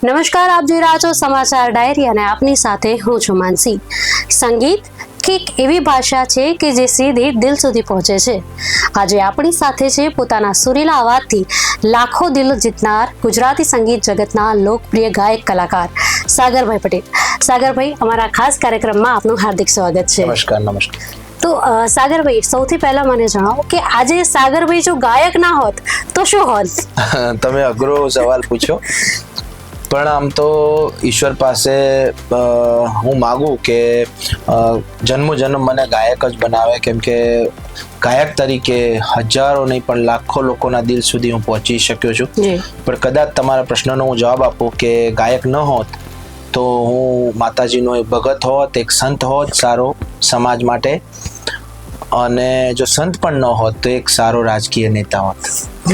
નમસ્કાર, આપ જોઈ રહ્યા છો સમાચાર ડાયરી અને આપની સાથે હું છું માનસી. સંગીત એક એવી ભાષા છે કે જે સીધી દિલ સુધી પહોંચે છે. આજે આપણી સાથે છે પોતાના સુરીલા અવાજથી લાખો દિલ જીતનાર ગુજરાતી સંગીત જગતના લોકપ્રિય ગાયક કલાકાર સાગરભાઈ પટેલ. સાગરભાઈ, અમારા ખાસ કાર્યક્રમમાં આપનું હાર્દિક સ્વાગત છે. નમસ્કાર. નમસ્કાર. તો સાગરભાઈ, સૌથી પહેલા મને જણાવો કે આજે સાગરભાઈ જો ગાયક ના હોત તો શું હોત? તમે અઘરો સવાલ પૂછો, પણ આમ તો ઈશ્વર પાસે હું માગું કે જન્મ મને ગાયક જ બનાવે, કેમ કે ગાયક તરીકે હજારો નહીં પણ લાખો લોકોના દિલ સુધી હું પહોંચી શક્યો છું. પણ કદાચ તમારા પ્રશ્નનો હું જવાબ આપું કે ગાયક ન હોત તો હું માતાજીનો એક ભગત હોત, એક સંત હોત સારો સમાજ માટે, અને જો સંત પણ ન હોત તો એક સારો રાજકીય નેતા હોત.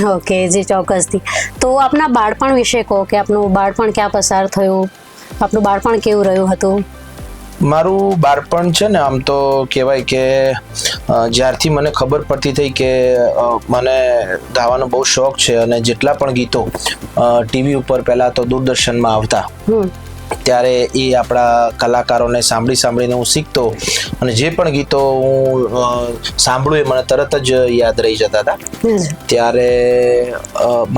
ઓકે, જી ચોક્કસથી. તો આપના બાળપણ વિશે કહો કે આપનું બાળપણ ક્યાં પસાર થયું, આપનું બાળપણ કેવું રહ્યું હતું? મારું બાળપણ છે ને, આમ તો કહેવાય કે જ્યારથી મને ખબર પડતી થઈ કે મને ગાવાનો બહુ શોખ છે, અને જેટલા પણ ગીતો ટીવી ઉપર પહેલા તો દૂરદર્શનમાં આવતા ત્યારે એ આપણા કલાકારોને સાંભળીને હું શીખતો, અને જે પણ ગીતો હું સાંભળું એ મને તરત જ યાદ રહી જતા હતા. ત્યારે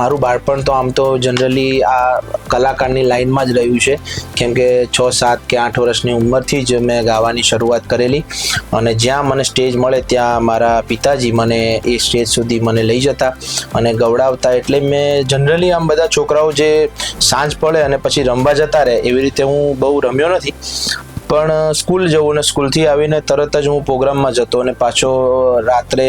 મારું બાળપણ તો આમ તો જનરલી આ કલાકારની લાઈનમાં જ રહ્યું છે, કેમ કે 6, 7 કે 8 વર્ષની ઉંમરથી જ મેં ગાવાની શરૂઆત કરેલી, અને જ્યાં મને સ્ટેજ મળે ત્યાં મારા પિતાજી મને એ સ્ટેજ સુધી મને લઈ જતા અને ગવડાવતા. એટલે મેં જનરલી આમ બધા છોકરાઓ જે સાંજ પડે અને પછી રમવા જતા રહે એવી રીતે હું બહુ રમ્યો નથી, પણ સ્કૂલ જવું ને સ્કૂલથી આવીને તરત જ હું પ્રોગ્રામમાં જતો, અને પાછો રાત્રે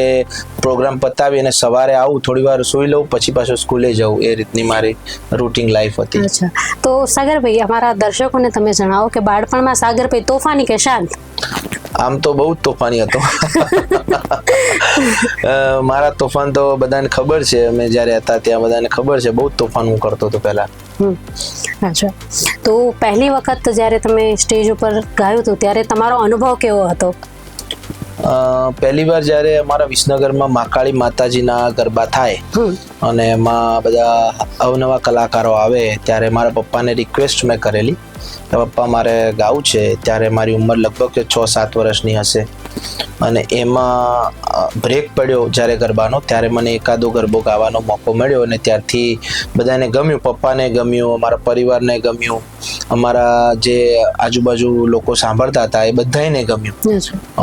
પ્રોગ્રામ પતાવી અને સવારે આવું, થોડી વાર સૂઈ લઉં, પછી પાછો સ્કૂલે જવું. એ રીતની મારી રૂટીન લાઈફ હતી. અચ્છા, તો સાગરભાઈ, અમારા દર્શકોને તમે જણાવો કે બાળપણમાં સાગરભાઈ તોફાની કે શાંત? આમ તો બહુ જ તોફાની હતો. મારા તોફાન તો બધાને ખબર છે, અમે જ્યારે હતા ત્યાં બધાને ખબર છે, બહુ જ તોફાન હું કરતો હતો પહેલા. અચ્છા, તો પહેલી વખત જ્યારે તમે સ્ટેજ ઉપર ગાયું હતું ત્યારે તમારો અનુભવ કેવો હતો? પહેલી વાર જ્યારે અમારા વિસનગરમાં મહાકાળી માતાજીના ગરબા થાય અને એમાં બધા અવનવા કલાકારો આવે, ત્યારે મારા પપ્પાને રિક્વેસ્ટ મેં કરેલી કે પપ્પા મારે ગાવું છે. ત્યારે મારી ઉંમર લગભગ 6-7 વર્ષની હશે, અને એમાં બ્રેક પડ્યો જ્યારે ગરબાનો, ત્યારે મને એકાદો ગરબો ગાવાનો મોકો મળ્યો, અને ત્યારથી બધાને ગમ્યું, પપ્પાને ગમ્યું, અમારા પરિવારને ગમ્યું, અમારા જે આજુબાજુ લોકો સાંભળતા હતા એ બધાને ગમ્યું,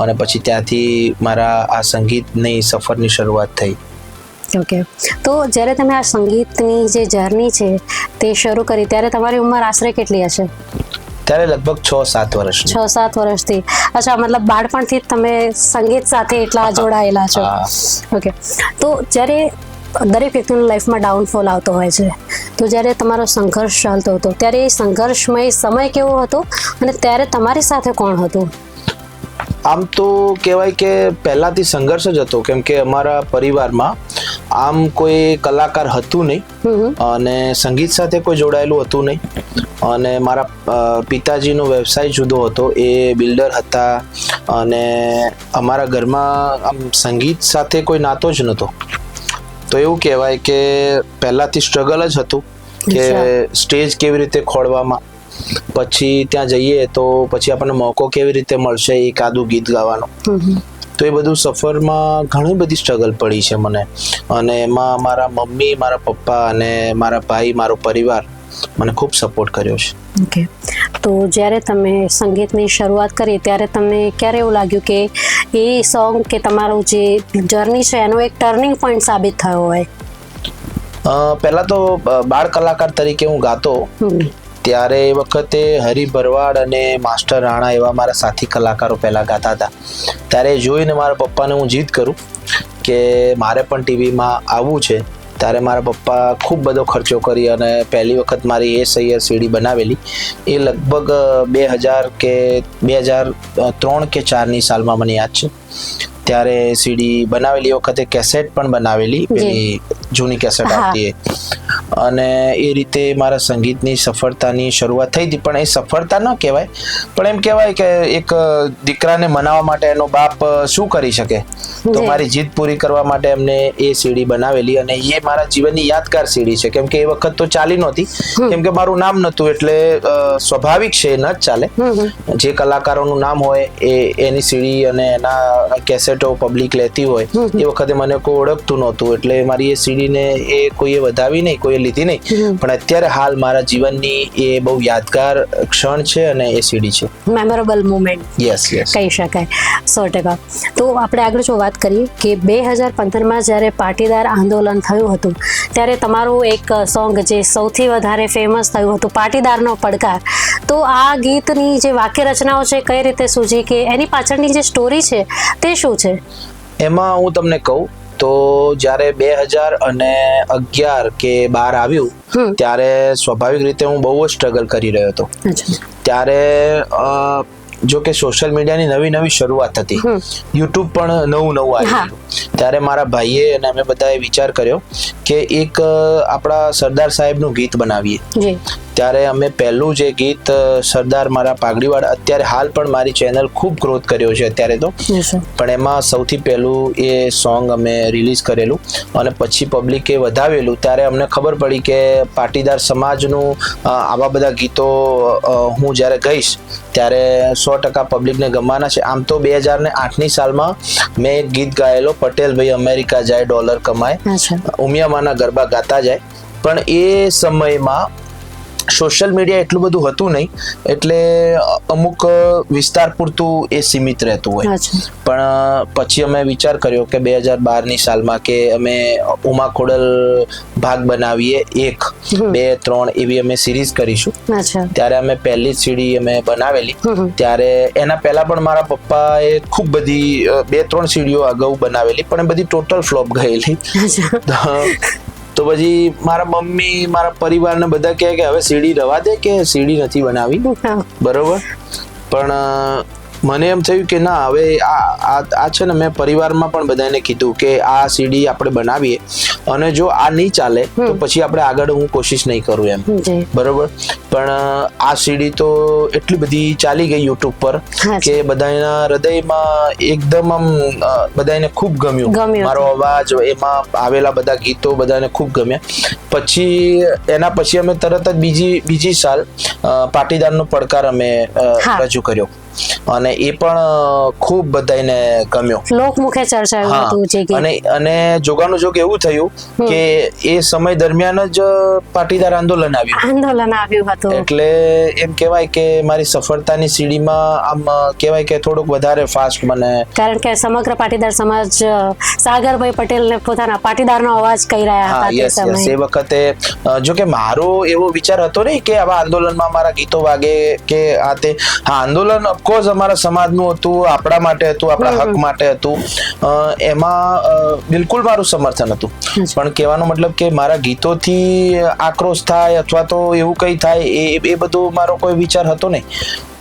અને પછી ત્યાંથી મારા આ સંગીતની સફરની શરૂઆત થઈ. ઓકે, તો જ્યારે તમે આ સંગીતની જે જર્ની છે તે શરૂ કરી ત્યારે તમારી ઉંમર આશરે કેટલી હશે? ત્યારે લગભગ 6-7 વર્ષ. 6-7 વર્ષથી. અચ્છા, મતલબ બાળપણથી જ તમે સંગીત સાથે એટલા જોડાયેલા છો. ઓકે, તો જ્યારે દરેક વ્યક્તિની લાઈફમાં ડાઉનફોલ આવતો હોય છે, તો જ્યારે તમારો સંઘર્ષ ચાલતો હતો ત્યારે એ સંઘર્ષમય સમય કેવો હતો, અને ત્યારે તમારી સાથે કોણ હતું? આમ તો કહેવાય કે પહેલાથી સંઘર્ષ જ હતો, કેમ કે અમારા પરિવારમાં આમ કોઈ કલાકાર હતું નહીં, અને સંગીત સાથે કોઈ જોડાયેલું હતું નહીં, અને મારા પિતાજીનો વ્યવસાય જુદો હતો, એ બિલ્ડર હતા, અને અમારા ઘરમાં આમ સંગીત સાથે કોઈ નાતો જ નહોતો. તો એવું કહેવાય કે પહેલાથી સ્ટ્રગલ જ હતું કે સ્ટેજ કેવી રીતે ખોળવામાં, પછી ત્યાં જઈએ તો પછી આપણને મોકો કેવી રીતે મળશે એકાદું ગીત ગાવાનો. તો એ બધું સફરમાં ઘણી બધી સ્ટ્રગલ પડી છે મને, અને એમાં મારા મમ્મી, મારા પપ્પા અને મારા ભાઈ, મારો પરિવાર મને ખૂબ સપોર્ટ કર્યો છે. ઓકે, તો જ્યારે તમે સંગીતની શરૂઆત કરી ત્યારે તમને ક્યારે એવું લાગ્યું કે એ સોંગ કે તમારું જે જર્ની છે એનો એક ટર્નિંગ પોઈન્ટ સાબિત થયો હોય? પહેલા તો બાળ કલાકાર તરીકે હું ગાતો ત્યારે એ વખતે હરિ ભરવાડ અને માસ્ટર રાણા એવા મારા સાથી કલાકારો પહેલા ગાતા હતા. ત્યારે જોઈને મારા પપ્પાને હું જીદ કરું કે મારે પણ ટીવીમાં આવવું છે. ત્યારે મારા પપ્પા ખૂબ બધો ખર્ચો કરી અને પહેલી વખત મારી એ સૈયર સીડી બનાવેલી. એ લગભગ 2003 કે 4ની સાલમાં મને યાદ છે. ત્યારે સીડી બનાવેલી, એ વખતે કેસેટ પણ બનાવેલી, પેલી જૂની કેસેટ આવતી, અને એ રીતે મારા સંગીતની સફળતાની શરૂઆત થઈ હતી. પણ એ સફળતા ન કહેવાય, પણ એમ કહેવાય કે એક દીકરાને મનાવવા માટે એનો બાપ શું કરી શકે, તો મારી જીદ પૂરી કરવા માટે એમને એ સીડી બનાવેલી, અને એ મારા જીવનની યાદગાર સીડી છે. કેમ કે એ વખત તો ચાલી નહોતી, કેમ કે મારું નામ નહોતું, એટલે સ્વાભાવિક છે ન જ ચાલે. જે કલાકારોનું નામ હોય એની સીડી અને એના કેસેટો પબ્લિક લેતી હોય, એ વખતે મને કોઈ ઓળખતું નહોતું, એટલે મારી એ સીડીને એ કોઈએ વધાવી નહીં, કોઈએ લીધી નહીં. પણ અત્યારે હાલ મારા જીવનની એ બહુ યાદગાર ક્ષણ છે અને એ સીડી છે. મેમોરેબલ મુમેન્ટ યસ કહી શકાય 100%. તો આપણે આગળ જો વાત કરીએ કે 2015માં જ્યારે પાટીદાર આંદોલન થયું હતું, ત્યારે તમારું એક સોંગ જે સૌથી વધારે ફેમસ થયું હતું, પાટીદારનો પડકાર. તો આ ગીતની જે વાક્ય રચનાઓ છે કઈ રીતે સૂજી, કે એની પાછળની જે સ્ટોરી છે તે શું છે? એમાં હું તમને કહું તો જ્યારે 2011 કે 12 આવ્યું, ત્યારે સ્વાભાવિક રીતે હું બહુ જ સ્ટ્રગલ કરી રહ્યો હતો. ત્યારે જો કે સોશિયલ મીડિયાની નવી શરૂઆત હતી, યુટ્યુબ પણ નવું આવ્યું. ત્યારે મારા ભાઈએ અને અમે બધાએ વિચાર કર્યો કે એક આપણા સરદાર સાહેબનું ગીત બનાવીએ. ત્યારે અમે પહેલું જે ગીત સરદાર મારા પાઘડીવાળા, અત્યારે હાલ પણ મારી ચેનલ ખૂબ ગ્રોથ કર્યો છે અત્યારે તો, પણ એમાં સૌથી પહેલું એ સોંગ અમે રિલીઝ કરેલું અને પછી પબ્લિકે વધાવેલું. ત્યારે અમને ખબર પડી કે પાટીદાર સમાજનું આવા બધા ગીતો હું જ્યારે ગઈશ ત્યારે 100% પબ્લિકને ગમવાના છે. આમ તો 2008ની સાલમાં મેં એક ગીત ગાયેલો, પટેલ ભાઈ અમેરિકા જાય ડોલર કમાય, ઉમિયામાના ગરબા ગાતા જાય. પણ એ સમયમાં સોશિયલ મીડિયા એટલું બધું હતું નહીં, એટલે અમુક વિસ્તાર પૂરતું એ સીમિત રહેતું હોય. પણ પછી અમે વિચાર કર્યો કે 2012ની સાલમાં કે અમે ઉમા ખોડલ ભાગ બનાવીએ, 1, 2, 3 એવી અમે સિરીઝ કરીશું. ત્યારે અમે પહેલી સીડી અમે બનાવેલી. ત્યારે એના પહેલા પણ મારા પપ્પાએ ખૂબ બધી 2-3 સીડીઓ અગાઉ બનાવેલી, પણ એ બધી ટોટલ ફ્લોપ ગયેલી. તો પછી મારા મમ્મી, મારા પરિવારને બધા કહે કે હવે સીડી રવા દે, કે સીડી નથી બનાવી, બરોબર. પણ મને એમ થયું કે ના, હવે આ છે ને, મેં પરિવારમાં પણ બધાને કીધું કે આ સીડી આપણે બનાવીએ, અને જો આ નહીં ચાલે તો પછી આપણે આગળ હું કોશિશ નહીં કરું એમ, બરોબર. પણ આ સીડી તો એટલી બધી ચાલી ગઈ યુટ્યુબ પર કે બધાના હૃદયમાં એકદમ આમ બધાને ખૂબ ગમ્યું મારો અવાજ, એમાં આવેલા બધા ગીતો બધાને ખૂબ ગમ્યા. પછી એના પછી અમે તરત જ બીજી સાલ પાટીદારનો પડકાર અમે રજૂ કર્યો, અને એ પણ ખૂબ બધાને ગમ્યો, લોકમુખે ચર્ચાયું હતું જે ગીત. અને જોગાનું જોગ એવું થયું કે એ સમય દરમિયાન જ પાટીદાર આંદોલન આવ્યું હતું. એટલે એમ કહેવાય કે મારી સફળતાની સીડીમાં આમ કહેવાય કે થોડુંક વધારે ફાસ્ટ મને, કારણ કે સમગ્ર પાટીદાર સમાજ સાગરભાઈ પટેલને પોતાના પાટીદારનો અવાજ કહી રહ્યા હતા એ વખતે. જો કે મારો એવો વિચાર હતો નહીં કે આવા આંદોલનમાં મારા ગીતો વાગે કે આ તે. હા, આંદોલન ઓફકોર્સ અમારા સમાજનું હતું, આપણા માટે હતું, આપણા હક માટે હતું, એમાં બિલકુલ મારું સમર્થન હતું. પણ કહેવાનો મતલબ કે મારા ગીતોથી આક્રોશ થાય અથવા તો એવું કંઈ થાય એ બધું મારો કોઈ વિચાર હતો નહીં.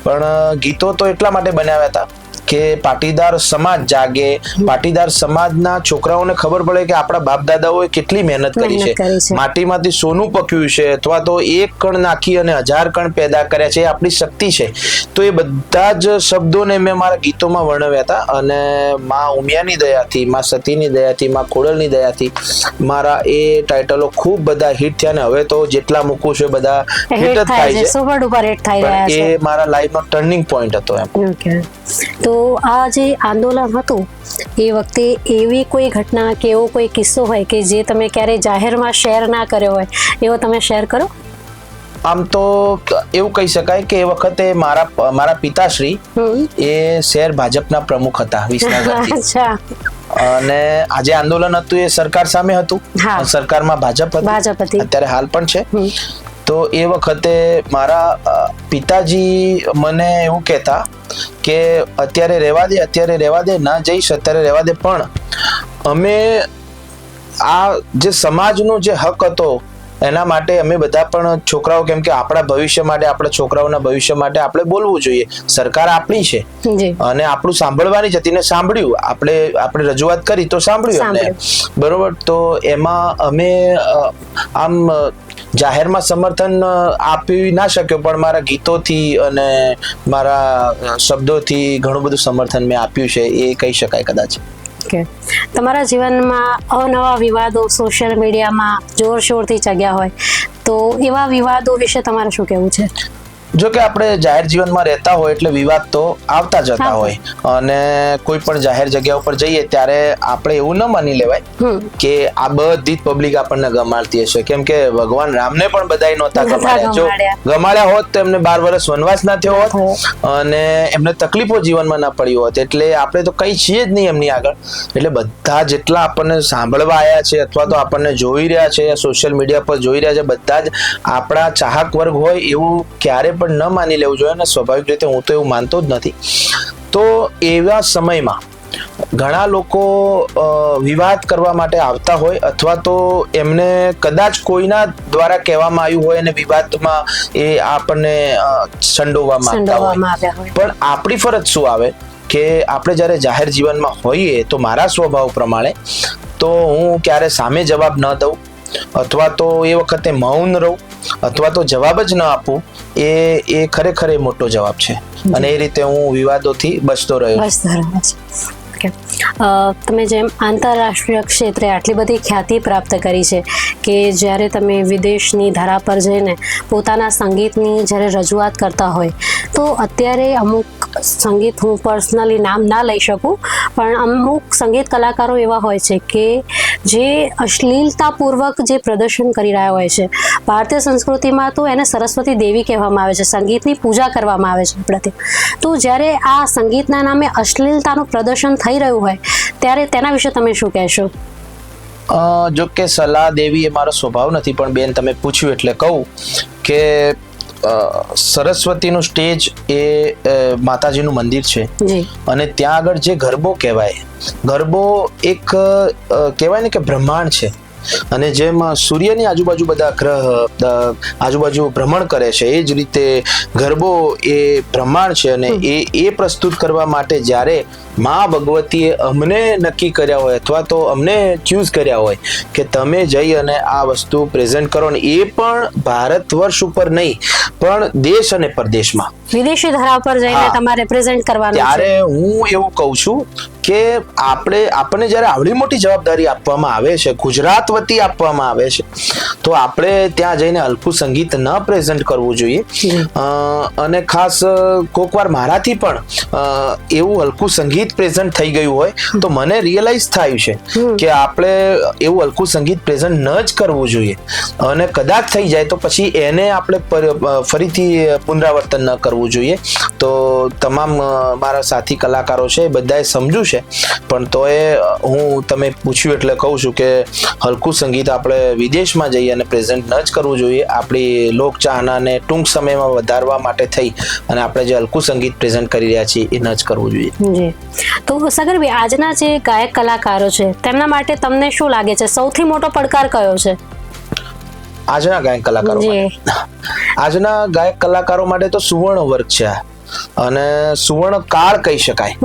પણ ગીતો તો એટલા માટે બનાવ્યા હતા કે પાટીદાર સમાજ જાગે, પાટીદાર સમાજના છોકરાઓને ખબર પડે કે આપણા બાપ દાદાઓએ કેટલી મહેનત કરી છે, માટીમાંથી સોનું પક્યું છે, અથવા તો એક કણ નાખી અને 1000 કણ પેદા કર્યા છે, એ આપણી શક્તિ છે. તો એ બધા જ શબ્દોને મેં મારા ગીતોમાં વર્ણવ્યા હતા. અને માં ઉમિયાની દયાથી, માં સતીની દયાથી, માં ખોડલની દયાથી મારા એ ટાઇટલો ખૂબ બધા હિટ થયા, ને હવે તો જેટલા મૂકું છું બધા હિટ જ થાય છે. એ મારા લાઈફનો ટર્નિંગ પોઈન્ટ હતો એમ. તો આ જે આંદોલન હતું એ વખતે એવી કોઈ ઘટના કે એવો કોઈ કિસ્સો હોય કે જે તમે ક્યારે જાહેરમાં શેર ના કર્યો હોય, એવો તમે શેર કરો? આમ તો એવું કહી શકાય કે એ વખતે મારા પિતાશ્રી એ શહેર ભાજપના પ્રમુખ હતા વિસનગરથી. અને આજે આંદોલન હતું એ સરકાર સામે હતું, સરકારમાં ભાજપ હતી, અત્યારે હાલ પણ છે. તો એ વખતે મારા પિતાજી મને એવું કહેતા કે અત્યારે રહેવા દે, ના જઈશ અત્યારે રહેવા દે, પણ અમે આ જે સમાજનો જે હક હતો એના માટે અમે બધા પણ છોકરાઓ, કેમ કે આપણા ભવિષ્ય માટે, આપણા છોકરાઓના ભવિષ્ય માટે આપણે બોલવું જોઈએ. સરકાર આપણી છે અને આપણું સાંભળવાની જ હતી ને સાંભળ્યું, આપણે રજૂઆત કરી તો સાંભળ્યું એમને, બરોબર. તો એમાં અમે આમ જાહેરમાં સમર્થન આપી ના શક્યો, પણ મારા ગીતોથી અને મારા શબ્દોથી ઘણું બધું સમર્થન મેં આપ્યું છે, એ કહી શકાય કદાચ. તમારા જીવનમાં અવનવા વિવાદો સોશિયલ મીડિયામાં જોરશોરથી ચગ્યા હોય, તો એવા વિવાદો વિશે તમારે શું કહેવું છે? જો કે આપણે જાહેર જીવનમાં રહેતા હોય એટલે વિવાદ તો આવતા જતા હોય, અને કોઈ પણ જાહેર જગ્યા ઉપર જઈએ ત્યારે આપણે એવું ન માની લેવાય કે આ બધી જ પબ્લિક આપણને ગમાડતી હશે, કેમ કે ભગવાન રામને પણ બધાય નહોતા ગમાડ્યા. જો ગમાડ્યા હોત તો એમને 12 વર્ષ વનવાસ ના થયો હોત અને એમને તકલીફો જીવનમાં ના પડી હોત. એટલે આપણે તો કઈ છીએ જ નહીં એમની આગળ. એટલે બધા જેટલા આપણને સાંભળવા આવ્યા છે અથવા તો આપણને જોઈ રહ્યા છે, સોશિયલ મીડિયા પર જોઈ રહ્યા છે, બધા જ આપણા ચાહક વર્ગ હોય એવું ક્યારે પણ ન માની લેવું જોઈએ, અને સ્વાભાવિક રીતે હું તો એવું માનતો જ નથી. તો એવા સમયમાં ઘણા લોકો વિવાદ કરવા માટે આવતા હોય, અથવા તો એમને કદાચ કોઈના દ્વારા કહેવામાં આવ્યું હોય અને વિવાદમાં એ આપણને સંડોવવામાં આવતા હોય. પણ આપણી ફરજ શું આવે કે આપણે જ્યારે જાહેર જીવનમાં હોઈએ તો મારા સ્વભાવ પ્રમાણે તો હું ક્યારે સામે જવાબ ન દઉં, અથવા તો એ વખતે મૌન રહું, અથવા તો જવાબ જ ન આપું. એ ખરેખર મોટો જવાબ છે, અને એ રીતે હું વિવાદોથી બચતો રહ્યો. તમે જેમ આંતરરાષ્ટ્રીય ક્ષેત્રે આટલી બધી ખ્યાતિ પ્રાપ્ત કરી છે કે જ્યારે તમે વિદેશની ધરા પર જઈને પોતાના સંગીતની જ્યારે રજૂઆત કરતા હોય, તો અત્યારે અમુક સંગીત, હું પર્સનલી નામ ના લઈ શકું, પણ અમુક સંગીત કલાકારો એવા હોય છે કે જે અશ્લીલતાપૂર્વક જે પ્રદર્શન કરી રહ્યા હોય છે. ભારતીય સંસ્કૃતિમાં તો એને સરસ્વતી દેવી કહેવામાં આવે છે, સંગીતની પૂજા કરવામાં આવે છે આપણાથી. તો જ્યારે આ સંગીતના નામે અશ્લીલતાનું પ્રદર્શન થઈ રહ્યું હોય ત્યારે તેના વિશે તમે શું કહેશો? જો કે સલાહ દેવી એ મારો સ્વભાવ નથી, પણ બેન તમે પૂછ્યું એટલે કહું કે સરસ્વતીનું સ્ટેજ એ માતાજીનું મંદિર છે, અને ત્યાં આગળ જે ગરબો કહેવાય, ગરબો એક કહેવાય ને કે બ્રહ્માંડ છે, અને જેમ સૂર્યની આજુબાજુ બધા ગ્રહ આજુબાજુ ભ્રમણ કરે છે, એ જ રીતે ગરબો એ બ્રહ્માંડ છે. અને એ પ્રસ્તુત કરવા માટે જ્યારે માં ભગવતીએ અમને નક્કી કર્યા હોય અથવા તો અમને ચૂઝ કર્યા હોય કે તમે જઈ અને આ વસ્તુ પ્રેઝન્ટ કરો, ને એ પણ ભારત વર્ષ ઉપર નહીં પણ દેશ અને પરદેશમાં, વિદેશી ધરા પર જઈને તમારે પ્રેઝન્ટ કરવાનું, ત્યારે હું એવું કહું છું કે આપણને જ્યારે આવડી મોટી જવાબદારી આપવામાં આવે છે, ગુજરાત વતી આપવામાં આવે છે, તો આપણે ત્યાં જઈને હલકું સંગીત ન પ્રેઝન્ટ કરવું જોઈએ. અને ખાસ કોઈક વાર મારાથી પણ એવું હલકું સંગીત પ્રેઝન્ટ થઈ ગયું હોય તો મને રિયલાઇઝ થાય છે કે આપણે એવું હલકું સંગીત પ્રેઝન્ટ ન જ કરવું જોઈએ, અને કદાચ થઈ જાય તો પછી એને આપણે ફરીથી પુનરાવર્તન ન કરવું જોઈએ. તો તમામ મારા સાથી કલાકારો છે બધાએ સમજ્યું છે, પણ તોય હું તમે પૂછ્યું એટલે કહું છું કે હલકું સંગીત આપણે વિદેશમાં જઈ અને પ્રેઝન્ટ ન જ કરવું જોઈએ. આપણી લોકચાહનાને ટૂંક સમયમાં વધારવા માટે થઈ અને આપણે જે હલકું સંગીત પ્રેઝન્ટ કરી રહ્યા છીએ એ ન જ કરવું જોઈએ. તો સગરભાઈ, આજના જે ગાયક કલાકારો છે તેમના માટે તમને શું લાગે છે સૌથી મોટો પડકાર કયો છે? આજના ગાયક કલાકારો માટે તો સુવર્ણ વર્ગ છે, અને સુવર્ણ કાળ કહી શકાય.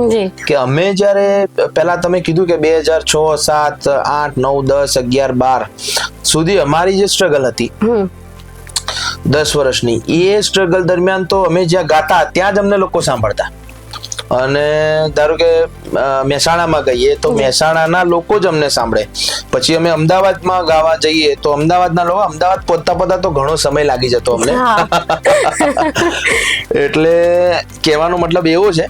કે અમે જ્યારે પહેલા તમે કીધું કે 2006, 7, 8, 9, 10, 11, 12 સુધી અમારી જે સ્ટ્રગલ હતી 10 વર્ષની, એ સ્ટ્રગલ દરમિયાન તો અમે જ્યાં ગાતા ત્યાં જ અમને લોકો સાંભળતા. અને ધારો કે મહેસાણામાં ગઈએ તો મહેસાણાના લોકો જ અમને સાંભળે. પછી અમે અમદાવાદમાં ગાવા જઈએ તો અમદાવાદના લોકો, અમદાવાદ પહોંચતા તો ઘણો સમય લાગી જતો અમને. એટલે કહેવાનો મતલબ એવો છે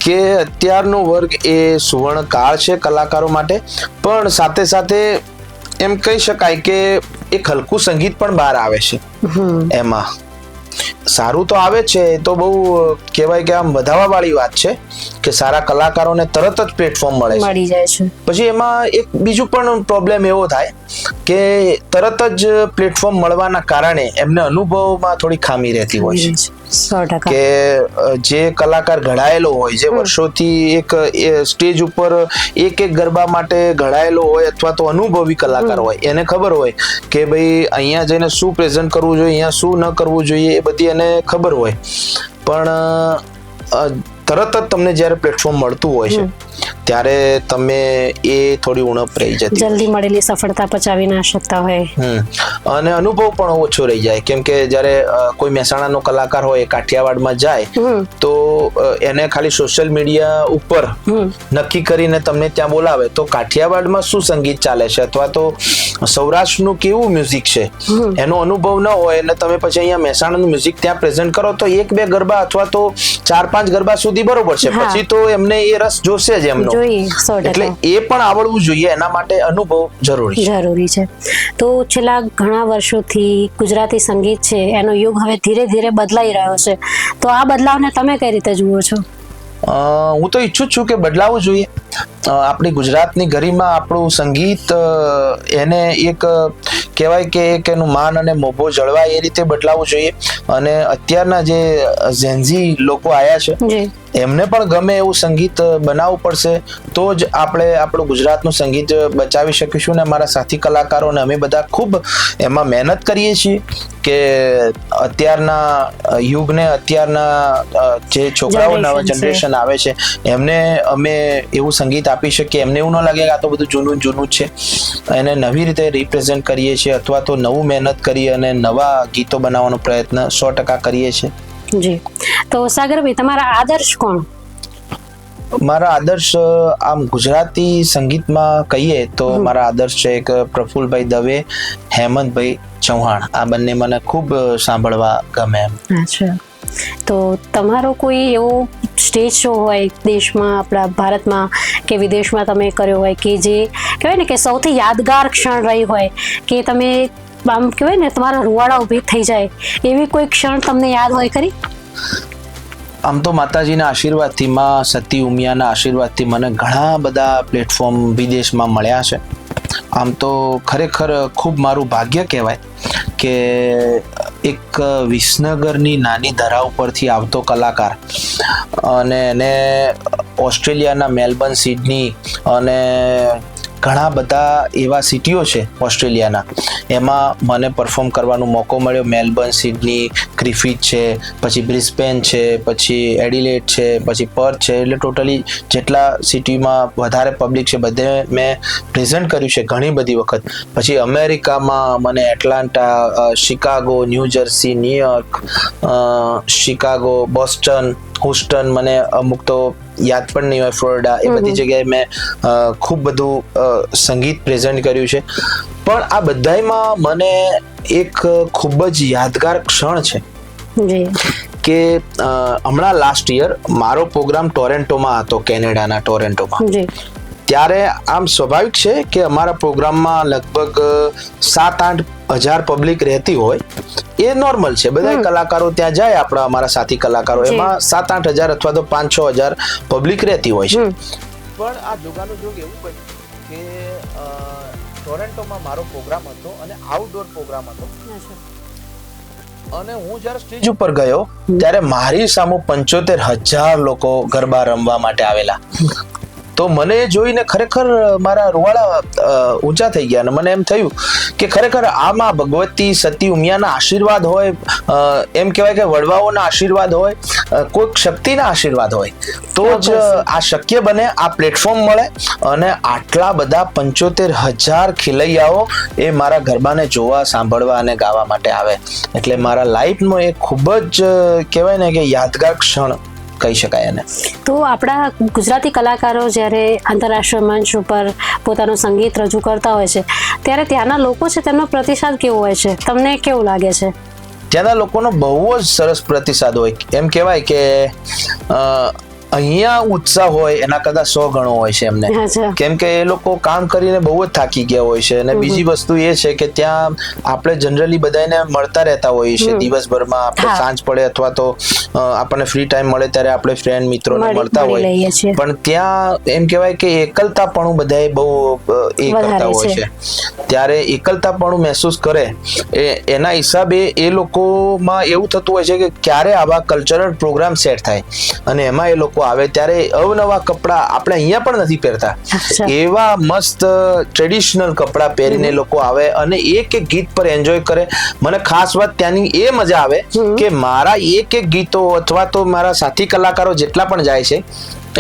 કે અત્યારનો વર્ગ એ સુવર્ણ કાળ છે કલાકારો માટે, પણ સાથે સાથે એમ કહી શકાય કે એક હલકું સંગીત પણ બહાર આવે છે. એમાં સારું તો આવે છે, એ તો બહુ કહેવાય કે આમ વધાવા વાળી વાત છે કે સારા કલાકારોને તરત જ પ્લેટફોર્મ મળી જાય છે. પછી એમાં એક બીજું પણ પ્રોબ્લેમ એવો થાય કે તરત જ પ્લેટફોર્મ મળવાના કારણે એમને અનુભવમાં થોડી ખામી રહેતી હોય છે 100%. કે જે કલાકાર ઘડાયેલો હોય, જે વર્ષોથી એક સ્ટેજ ઉપર એક ગરબા માટે ઘડાયેલો હોય અથવા તો અનુભવી કલાકાર હોય, એને ખબર હોય કે ભાઈ અહીંયા જઈને શું પ્રેઝન્ટ કરવું જોઈએ, અહીંયા શું ન કરવું જોઈએ, એ બધી એને ખબર હોય. પણ તરત જ તમને જ્યારે પ્લેટફોર્મ મળતું હોય છે ત્યારે તમે એ થોડી ઉણપ રહી જતી, જલ્દી મળેલી સફળતા પચાવી ના શકતા હોય, અને અનુભવ પણ ઓછો રહી જાય. કેમ કે જ્યારે કોઈ મહેસાણાનો કલાકાર હોય કાઠિયાવાડમાં જાય તો એને ખાલી સોશિયલ મીડિયા ઉપર નક્કી કરીને તમને ત્યાં બોલાવે તો કાઠિયાવાડમાં શું સંગીત ચાલે છે અથવા તો સૌરાષ્ટ્રનું કેવું મ્યુઝિક છે એનો અનુભવ ન હોય અને તમે પછી અહીંયા મહેસાણાનું મ્યુઝિક ત્યાં પ્રેઝન્ટ કરો તો 1-2 ગરબા અથવા તો 4-5 ગરબા સુધી બરોબર છે, પછી તો એમને એ રસ જોશે જ એમનો. એટલે એ પણ આવડવું જોઈએ, એના માટે અનુભવ જરૂરી છે. તો છેલ્લા ઘણા વર્ષોથી ગુજરાતી સંગીત છે એનો યુગ હવે ધીરે ધીરે બદલાઈ રહ્યો છે, તો આ બદલાવને તમે કઈ રીતે જુઓ છો? હું તો ઈચ્છું છું કે બદલાવવું જોઈએ. આપણી ગુજરાતની ગરિમા, આપણું સંગીત, એને એક કહેવાય કે એક એનું માન અને મોભો જળવાય એ રીતે બદલાવવું જોઈએ. અને અત્યારના જે ઝેન્ઝી લોકો આયા છે એમને પણ ગમે એવું સંગીત બનાવવું પડશે તો જ આપણે આપણું ગુજરાતનું સંગીત બચાવી શકીશું. ને મારા સાથી કલાકારો ને અમે બધા ખૂબ એમાં મહેનત કરીએ છીએ કે અત્યારના યુગને, અત્યારના જે છોકરાઓ નવા જનરેશન આવે છે એમને અમે એવું સંગીત આપી શકીએ, એમને એવું ન લાગે કે આ તો બધું જૂનું જ છે. એને નવી રીતે રિપ્રેઝેન્ટ કરીએ છીએ અથવા તો નવું મહેનત કરી અને નવા ગીતો બનાવવાનો પ્રયત્ન 100% કરીએ છીએ. જી. તો સાગરભાઈ, તમારા આદર્શ કોણ? મારા આદર્શ આમ ગુજરાતી સંગીતમાં કહીએ તો મારા આદર્શ છે એક પ્રફુલભાઈ દવે, હેમંતભાઈ ચૌહાણ. આ બંને મને ખૂબ સાંભળવા ગમે એમ. અચ્છા. તો તમારો કોઈ એવો સ્ટેજ શો હોય દેશમાં, આપણા ભારતમાં કે વિદેશમાં તમે કર્યો હોય કે જે કહેવાય ને કે સૌથી યાદગાર ક્ષણ રહી હોય, કે તમે આમ કહેવાય ને તમારા રૂવાડા ઊભી થઈ જાય એવી કોઈ ક્ષણ તમને યાદ હોય ખરી? આમ તો માતાજીના આશીર્વાદથી, માં સતી ઉમિયાના આશીર્વાદથી મને ઘણા બધા પ્લેટફોર્મ વિદેશમાં મળ્યા છે. આમ તો ખરેખર ખૂબ મારું ભાગ્ય કહેવાય કે એક વિસનગરની નાની ધરા ઉપરથી આવતો કલાકાર અને એને ઓસ્ટ્રેલિયાના મેલબર્ન, સિડની અને ઘણા બધા એવા સિટીઓ છે ઓસ્ટ્રેલિયાના, એમાં મને પરફોર્મ કરવાનો મોકો મળ્યો. મેલબર્ન, સિડની, ગ્રિફિથ છે, પછી બ્રિસ્બેન છે, પછી એડિલેડ છે, પછી પર્થ છે. એટલે ટોટલી જેટલા સિટીમાં વધારે પબ્લિક છે બધે મેં પ્રેઝન્ટ કર્યું છે ઘણી બધી વખત. પછી અમેરિકામાં મને Atlanta, Chicago, New Jersey, New York, Chicago, Boston, Houston, મને અમુક તો યાદ પણ નહીં હોય, ફ્લોરિડા, એ બધી જગ્યાએ મેં ખૂબ બધું સંગીત પ્રેઝન્ટ કર્યું છે. પણ આ બધામાં મને એક ખૂબ જ યાદગાર ક્ષણ છે કે હમણાં લાસ્ટ યર મારો પ્રોગ્રામ ટોરેન્ટોમાં હતો, કેનેડાના ટોરેન્ટોમાં. ત્યારે આમ સ્વાભાવિક છે કે અમારા પ્રોગ્રામમાં લગભગ 7-8 હજાર પબ્લિક રહેતી હોય, એ નોર્મલ છે. બધા કલાકારો ત્યાં જાય, આપણા અમારા સાથી કલાકારો, એમાં 7-8 હજાર અથવા તો 5-6 હજાર પબ્લિક રહેતી હોય છે. પણ આ જોગાનું જોગ એવું બન્યું કે ટોરેન્ટોમાં મારો પ્રોગ્રામ હતો અને આઉટડોર પ્રોગ્રામ હતો, અને હું જ્યારે સ્ટેજ ઉપર ગયો ત્યારે મારી સામે 75,000 લોકો ગરબા રમવા માટે આવેલા. તો મને જોઈને ખરેખર મારા રૂવાડા ઊંચા થઈ ગયા અને મને એમ થયું કે ખરેખર આમાં ભગવતી સતી ઉમિયાના આશીર્વાદ હોય, એમ કહેવાય કે વડવાઓના આશીર્વાદ હોય, કોઈક શક્તિના આશીર્વાદ હોય તો જ આ શક્ય બને, આ પ્લેટફોર્મ મળે અને આટલા બધા 75,000 ખેલૈયાઓ એ મારા ગરબાને જોવા, સાંભળવા અને ગાવા માટે આવે. એટલે મારા લાઈફનો એક ખૂબ જ કહેવાય ને કે યાદગાર ક્ષણ કહી શકાય એને. તો આપણા ગુજરાતી કલાકારો જ્યારે આંતરરાષ્ટ્રીય મંચ ઉપર પોતાનું સંગીત રજૂ કરતા હોય છે ત્યારે ત્યાંના લોકો છે તેમનો પ્રતિસાદ કેવો હોય છે, તમને કેવું લાગે છે? ત્યાંના લોકોનો બહુ જ સરસ પ્રતિસાદ હોય. એમ કહેવાય કે અહીંયા ઉત્સાહ હોય એના કરતા 100 ગણો હોય છે એમને, અચ્છા. કેમ કે એ લોકો કામ કરીને બહુ જ થાકી ગયા હોય છે. અને બીજી વસ્તુ એ છે કે ત્યાં આપણે જનરલી બધાને મળતા રહેતા હોઈએ છીએ દિવસભરમાં. આપણે સાંજ પડે અથવા તો આપણને ફ્રી ટાઈમ મળે ત્યારે આપણે ફ્રેન્ડ મિત્રોને મળતા હોય, પણ ત્યાં એમ કહેવાય કે એકલતાપણું બધાએ બહુ એ કરતા હોય છે. ત્યારે એકલતાપણું મહેસૂસ કરે એના હિસાબે એ લોકોમાં એવું થતું હોય છે કે ક્યારે આવા કલ્ચરલ પ્રોગ્રામ સેટ થાય અને એમાં એ લોકો આવે ત્યારે અવનવા કપડા આપણે અહીંયા પણ નથી પહેરતા, એવા મસ્ત ટ્રેડિશનલ કપડા પહેરીને લોકો આવે અને એક ગીત પર એન્જોય કરે. મને ખાસ વાત ત્યાંની એ મજા આવે કે મારા એક ગીતો અથવા તો મારા સાથી કલાકારો જેટલા પણ જાય છે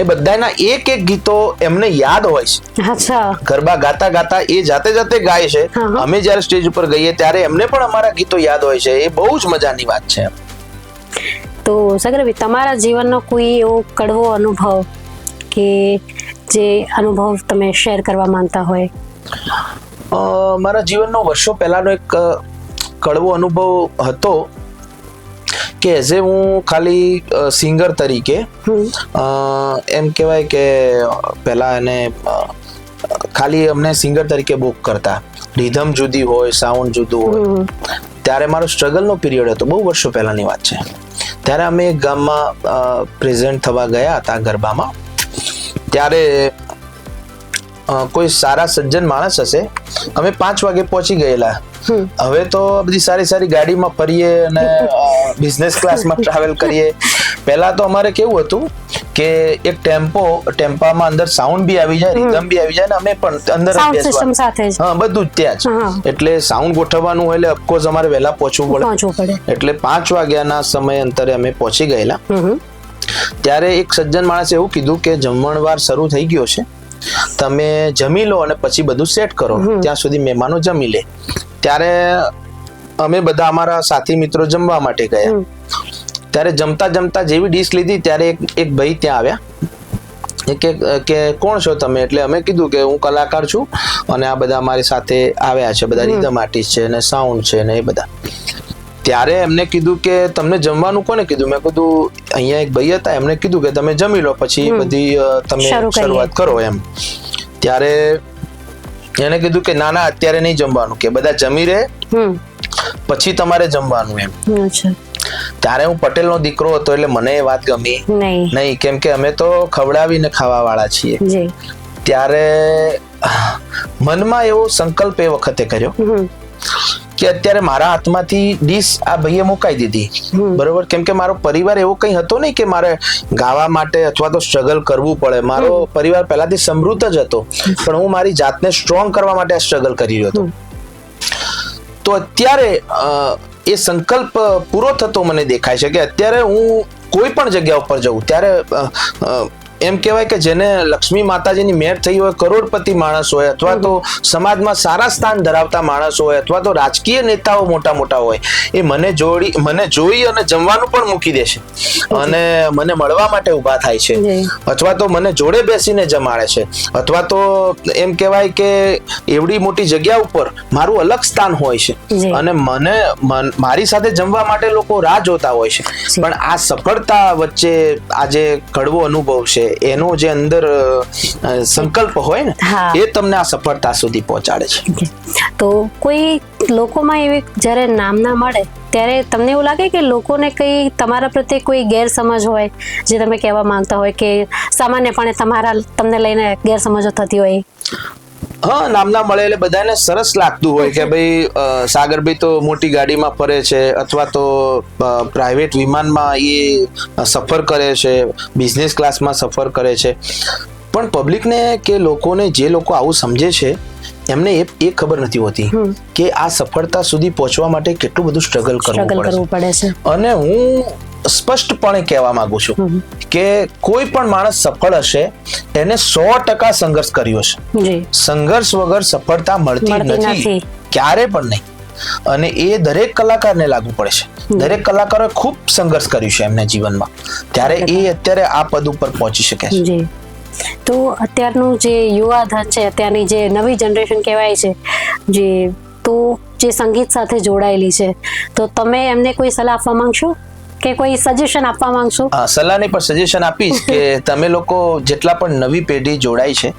એ બધાના એક ગીતો એમને યાદ હોય છે. ગરબા ગાતા ગાતા એ જાતે ગાય છે. અમે જયારે સ્ટેજ ઉપર ગઈએ ત્યારે એમને પણ અમારા ગીતો યાદ હોય છે. એ બહુ જ મજાની વાત છે. તો સાગરભાઈ, તમારા જીવનનો કોઈ એવો કડવો અનુભવ કે જે અનુભવ તમે શેર કરવા માંગતા હોય? મારા જીવનનો વર્ષો પહેલાનો એક કડવો અનુભવ હતો કે એઝ એ હું ખાલી સિંગર તરીકે એમ કહેવાય કે પહેલા એને ખાલી અમને સિંગર તરીકે બુક કરતા. રિધમ જુદી હોય, સાઉન્ડ જુદું હોય. ત્યારે મારો સ્ટ્રગલનો પિરિયડ હતો, બહુ વર્ષો પહેલાની વાત છે. ત્યારે અમે એક ગામમાં પ્રેઝન્ટ થવા ગયા હતા ગરબામાં. ત્યારે કોઈ સારા સજ્જન માણસ હશે, અમે 5 વાગે પહોંચી ગયેલા. હવે તો બધી સારી ગાડીમાં ફરીએ અને બિઝનેસ ક્લાસમાં ટ્રાવેલ કરીએ. પહેલા તો અમારે કેવું હતું કે એક ટેમ્પામાં અંદર સાઉન્ડ બી આવી જાય, રિધમ બી આવી જાય ને અમે પણ અંદર હા બધું જ ત્યાં જ. એટલે સાઉન્ડ ગોઠવવાનું હોય એટલે ઓફકોર્સ અમારે વહેલા પહોંચવું પડે. એટલે 5 વાગ્યાના સમય અંતરે અમે પહોંચી ગયેલા. ત્યારે એક સજ્જન માણસે એવું કીધું કે જમણવાર શરૂ થઈ ગયો છે, તમે જમી લો અને પછી બધું સેટ કરો, ત્યાં સુધી મહેમાનો જમી લે. ત્યારે અમે બધા અમારા સાથી મિત્રો જમવા માટે ગયા. ત્યારે જમતા જેવી ડીશ લીધી ત્યારે એક ભાઈ ત્યાં આવ્યા કે કોણ છો તમે? એટલે અમે કીધું કે હું કલાકાર છું અને આ બધા અમારી સાથે આવ્યા છે, બધા રિધમ આર્ટિસ્ટ છે ને સાઉન્ડ છે ને એ બધા. ત્યારે એમને કીધું કે તમને જમવાનું કોને કીધું? મેં કીધું અહીંયા એક ભાઈ હતા, એમને કીધું કે તમે જમી લો પછી બધી તમે શરૂઆત કરો એમ. ત્યારે એને કીધું કે ના અત્યારે નહીં જમવાનું, કે બધા જમી રહે પછી તમારે જમવાનું એમ. ત્યારે હું પટેલનો દીકરો હતો એટલે મને એ વાત ગમી નહીં, કેમ કે અમે તો ખવડાવીને ખાવા વાળા છીએ. ત્યારે મનમાં એવો સંકલ્પ એ વખતે કર્યો કે અત્યારે મારા હાથમાંથી ડીશ આ ભાઈએ મુકાઈ દીધી, બરોબર? કેમ કે મારો પરિવાર એવો કઈ હતો નહીં કે મારે ગાવા માટે અથવા તો સ્ટ્રગલ કરવું પડે. મારો પરિવાર પહેલાથી સમૃદ્ધ જ હતો, પણ હું મારી જાતને સ્ટ્રોંગ કરવા માટે આ સ્ટ્રગલ કરી રહ્યો હતો. તો અત્યારે એ સંકલ્પ પૂરો થતો મને દેખાય છે કે અત્યારે હું કોઈ પણ જગ્યા ઉપર જઉં ત્યારે એમ કહેવાય કે જેને લક્ષ્મી માતાજીની મેર થઈ હોય, કરોડપતિ માણસ હોય અથવા તો સમાજમાં સારા સ્થાન ધરાવતા માણસ હોય અથવા તો રાજકીય નેતાઓ મોટા હોય, એ મને જોઈ અને જમવાનું પણ મૂકી દેશે અને મને મળવા માટે ઊભા થાય છે અથવા તો મને જોડે બેસીને જમાડે છે અથવા તો એમ કહેવાય કે એવડી મોટી જગ્યા ઉપર મારું અલગ સ્થાન હોય છે અને મારી સાથે જમવા માટે લોકો રાહ જોતા હોય છે. પણ આ સફળતા વચ્ચે આ જે કડવો અનુભવ છે એનો જે અંદર સંકલ્પ હોય ને એ તમને આ સફળતા સુધી પહોંચાડે છે. તો કોઈ લોકોમાં એવી જ્યારે નામ ના મળે ત્યારે તમને એવું લાગે કે લોકોને કઈ તમારા પ્રત્યે કોઈ ગેરસમજ હોય જે તમે કહેવા માંગતા હોય કે સામાન્યપણે તમને લઈને ગેરસમજો થતી હોય? હા, નામના મળે એટલે બધાને સરસ લાગતું હોય કે ભાઈ સાગરભાઈ તો મોટી ગાડીમાં ફરે છે અથવા તો પ્રાઇવેટ વિમાનમાં એ સફર કરે છે, બિઝનેસ ક્લાસમાં સફર કરે છે. પણ પબ્લિકને કે લોકોને જે લોકો આવું સમજે છે એમને એ ખબર નથી હોતી કે આ સફળતા સુધી પહોંચવા માટે કેટલું બધું સ્ટ્રગલ કરવું પડે છે. અને હું સ્પષ્ટપણે કહેવા માંગુ છું કે કોઈ પણ માણસ સફળ હશે એને 100% સંઘર્ષ કર્યો છે. સંઘર્ષ વગર સફળતા મળતી નથી, ક્યારે પણ નહીં. અને એ દરેક કલાકારને લાગુ પડે છે. દરેક કલાકારોએ ખૂબ સંઘર્ષ કર્યું છે એમના જીવનમાં, ત્યારે એ અત્યારે આ પદ ઉપર પહોંચી શકે છે. તો અત્યારનું જે યુવા ધન છે, અત્યારની જે નવી જનરેશન કહેવાય છે જે સંગીત સાથે જોડાયેલી છે, તો તમે એમને કોઈ સલાહ આપવા માંગશો? કે કોઈ સજેશન આપવા માંગશો? સલાહ નહીં પણ સજેશન આપીશ કે તમે લોકો જેટલા પણ નવી પેઢી જોડાઈ છે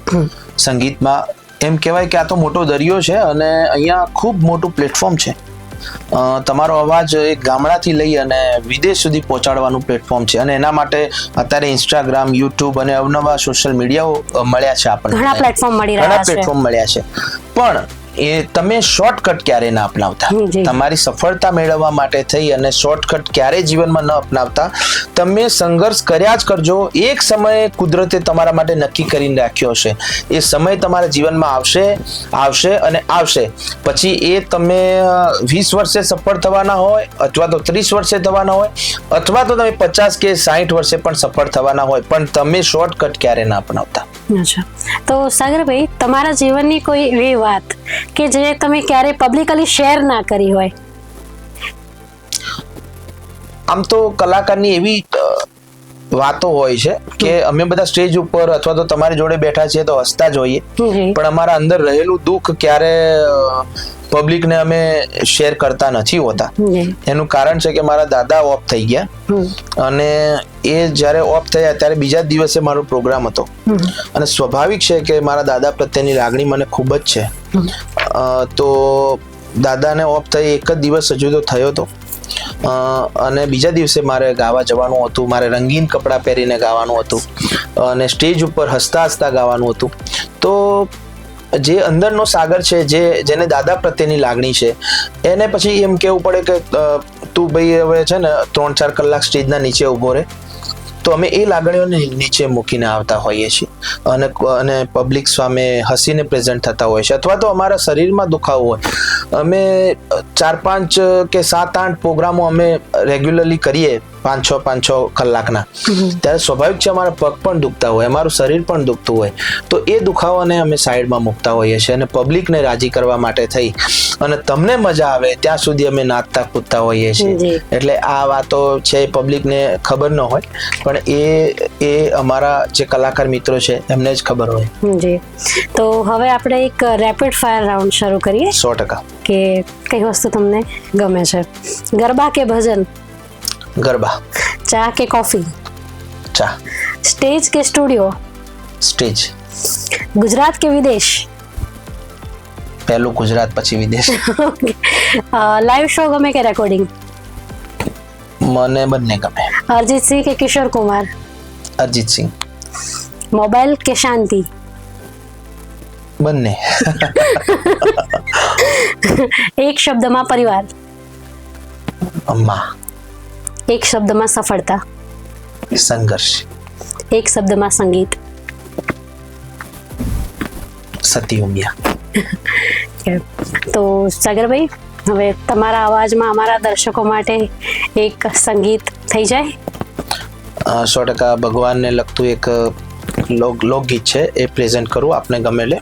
સંગીતમાં, એમ કહેવાય કે આ તો મોટો દરિયો છે અને અહીંયા ખૂબ મોટું પ્લેટફોર્મ છે. તમારો અવાજ એક ગામડાથી લઈ અને વિદેશ સુધી પહોંચાડવાનું પ્લેટફોર્મ છે અને એના માટે અત્યારે ઇન્સ્ટાગ્રામ, યુટ્યુબ અને અવનવા સોશિયલ મીડિયાઓ મળ્યા છે આપણને. ઘણા પ્લેટફોર્મ મળી રહ્યા છે. ઘણા પ્લેટફોર્મ મળ્યા છે, પણ એ તમે શોર્ટકટ ક્યારે ના અપનાવતા. તમારી સફળતા મેળવવા માટે થઈ અને શોર્ટકટ ક્યારે જીવનમાં ન અપનાવતા. તમે સંઘર્ષ કર્યા જ કરજો. એક સમય કુદરતે તમારા માટે નક્કી કરીને રાખ્યો હશે. એ સમય તમારા જીવનમાં આવશે અને આવશે. પછી એ તમે 20 વર્ષે સફળ થવાના હોય અથવા તો 30 વર્ષે થવાના હોય અથવા તો તમે 50 કે 60 વર્ષે પણ સફળ થવાના હોય, પણ તમે શોર્ટકટ ક્યારે ના અપનાવતા. અચ્છા, તો સાગરભાઈ, તમારા જીવનની કોઈ એવી વાત કે જે તમે ક્યારે પબ્લિકલી શેર ના કરી હોય? આમ તો કલાકારની એવી વાતો હોય છે કે અમે બધા સ્ટેજ ઉપર અથવા તો તમારી જોડે બેઠા છીએ તો હસતા જ હોઈએ, પણ અમારા અંદર રહેલું દુઃખ ક્યારે પબ્લિકને અમે શેર કરતા નથી હોતા. એનું કારણ છે કે મારા દાદા ઓફ થઈ ગયા અને એ જ્યારે ઓફ થયા ત્યારે બીજા દિવસે મારો પ્રોગ્રામ હતો અને સ્વાભાવિક છે કે મારા દાદા પ્રત્યેની લાગણી મને ખૂબ જ છે. તો દાદાને ઓફ થઈ એક જ દિવસ હજુ તો થયો હતો અને બીજા દિવસે મારે ગાવા જવાનું હતું. મારે રંગીન કપડાં પહેરીને ગાવાનું હતું અને સ્ટેજ ઉપર હસતા હસતા ગાવાનું હતું. તો જે અંદરનો સાગર છે, જેને દાદા પ્રત્યેની લાગણી છે, એને પછી એમ કહેવું પડે કે તું ભાઈ હવે છે ને 3-4 કલાક સ્ટેજના નીચે ઊભો રહે. તો અમે એ લાગણીઓને નીચે મૂકીને આવતા હોઈએ છીએ અને પબ્લિક સામે હસીને પ્રેઝન્ટ થતા હોય છે. અથવા તો અમારા શરીરમાં દુખાવો હોય, અમે 4-5 કે 7-8 પ્રોગ્રામો અમે રેગ્યુલરલી કરીએ 5-6 કલાકના, ત્યારે સ્વાભાવિક છે અમારા પગ પણ દુખતા હોય, અમારું શરીર પણ દુખતું હોય. તો એ દુખાવાને અમે સાઈડમાં મૂકતા હોઈએ છીએ અને પબ્લિકને રાજી કરવા માટે થઈ અને તમને મજા આવે ત્યાં સુધી અમે નાચતા કૂદતા હોઈએ છીએ. એટલે આ વાતો છે પબ્લિકને ખબર ન હોય, પણ એ અમારા જે કલાકાર મિત્રો છે એમને જ ખબર હોય. જી, તો હવે આપણે એક રેપિડ ફાયર રાઉન્ડ શરૂ કરીએ. 100%. કે કઈ વસ્તુ તમને ગમે છે? ગરબા કે ભજન? ગરબા. ચા કે કોફી? ચા. સ્ટેજ કે સ્ટુડિયો? સ્ટેજ. ગુજરાત કે વિદેશ? પહેલું ગુજરાત પછી વિદેશ. લાઈવ શો ગમે કે રેકોર્ડિંગ? મને બંને ગમે. અરિજીત સિંહ કે કિશોર કુમાર? અરિજીત સિંહ. મોબાઈલ કે શાંતિ? બંને. એક શબ્દમાં પરિવાર? અમ્મા. એક શબ્દમાં સફળતા? સંઘર્ષ. એક શબ્દમાં સંગીત? સતી ઉમિયા. તો સાગરભાઈ, હવે તમારા અવાજમાં અમારા દર્શકો માટે એક સંગીત થઈ જાય? 100% ભગવાનને લગતું એક લોકગીત છે, એ પ્રેઝન્ટ કરું આપને ગમે લે.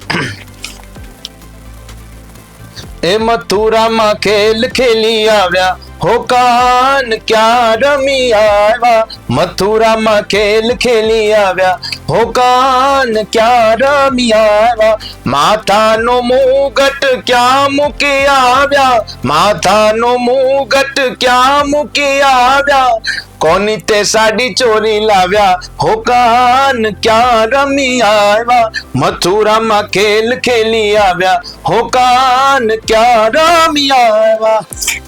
એ મથુરામાં ખેલ ખેલી આવ્યા, હો કાન ક્યાં રમી આવ્યા. મથુરામાં ખેલ ખેલી આવ્યા, હો કાન ક્યાં રમી આવ્યા. માથાનો મુગટ ક્યાં મૂકી આવ્યા, માથાનો મુગટ ક્યાં મૂકી આવ્યા. કોની તે સાડી ચોરી લાવ્યા, હો કાન ક્યાં રમી આવ્યા. મથુરામાં ખેલ ખેલી આવ્યા, હો કાન ક્યાં રમી આવ્યા.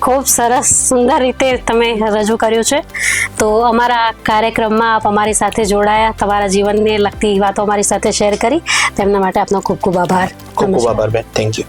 ખૂબ સરસ, સુંદર રીતે તમે રજૂ કર્યું છે. તો અમારા કાર્યક્રમમાં આપ અમારી સાથે જોડાયા, તમારા જીવનને લગતી વાતો અમારી સાથે શેર કરી, તેમના માટે આપનો ખૂબ ખૂબ આભાર. ખૂબ ખૂબ આભાર બેન. Thank you.